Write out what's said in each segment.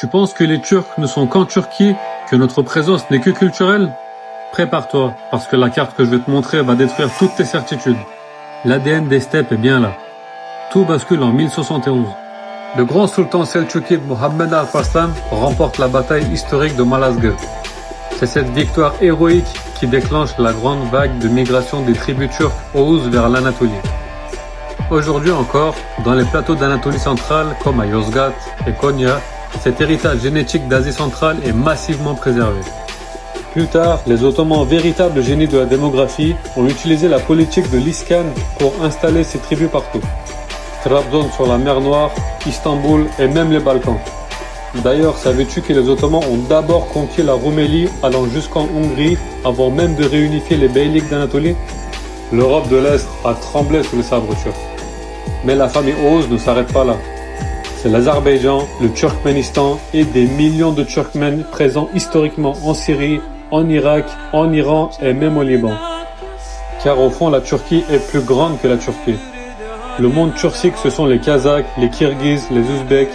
Tu penses que les Turcs ne sont qu'en Turquie, que notre présence n'est que culturelle? Prépare-toi, parce que la carte que je vais te montrer va détruire toutes tes certitudes. L'ADN des steppes est bien là. Tout bascule en 1071. Le grand sultan selçukide Mohammed Alparslan remporte la bataille historique de Malazgirt. C'est cette victoire héroïque qui déclenche la grande vague de migration des tribus turques ouzes vers l'Anatolie. Aujourd'hui encore, dans les plateaux d'Anatolie centrale, comme à Yozgat et Konya, cet héritage génétique d'Asie centrale est massivement préservé. Plus tard, les Ottomans, véritables génies de la démographie, ont utilisé la politique de l'Iskan pour installer ces tribus partout. Trabzon sur la mer Noire, Istanbul et même les Balkans. D'ailleurs, savais-tu que les Ottomans ont d'abord conquis la Roumélie allant jusqu'en Hongrie avant même de réunifier les beyliks d'Anatolie? L'Europe de l'Est a tremblé sous les sabres turcs. Mais la famille Oghuz ne s'arrête pas là. C'est l'Azerbaïdjan, le Turkménistan et des millions de Turkmènes présents historiquement en Syrie, en Irak, en Iran et même au Liban. Car au fond, la Turquie est plus grande que la Turquie. Le monde turcique, ce sont les Kazakhs, les Kirghizes, les Ouzbeks.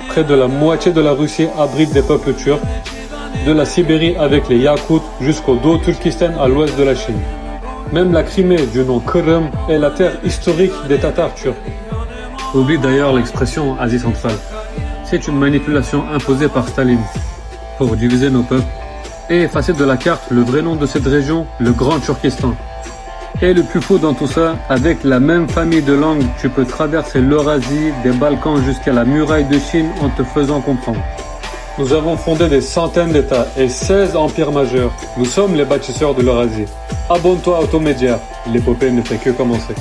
Près de la moitié de la Russie abrite des peuples turcs, de la Sibérie avec les Yakoutes jusqu'au Do-Turkistan à l'ouest de la Chine. Même la Crimée, du nom Kırım, est la terre historique des Tatars turcs. Oublie d'ailleurs l'expression Asie centrale. C'est une manipulation imposée par Staline pour diviser nos peuples et effacer de la carte le vrai nom de cette région, le Grand Turkestan. Et le plus fou dans tout ça, avec la même famille de langues, tu peux traverser l'Eurasie, des Balkans jusqu'à la muraille de Chine en te faisant comprendre. Nous avons fondé des centaines d'États et 16 empires majeurs. Nous sommes les bâtisseurs de l'Eurasie. Abonne-toi à Automédia, l'épopée ne fait que commencer.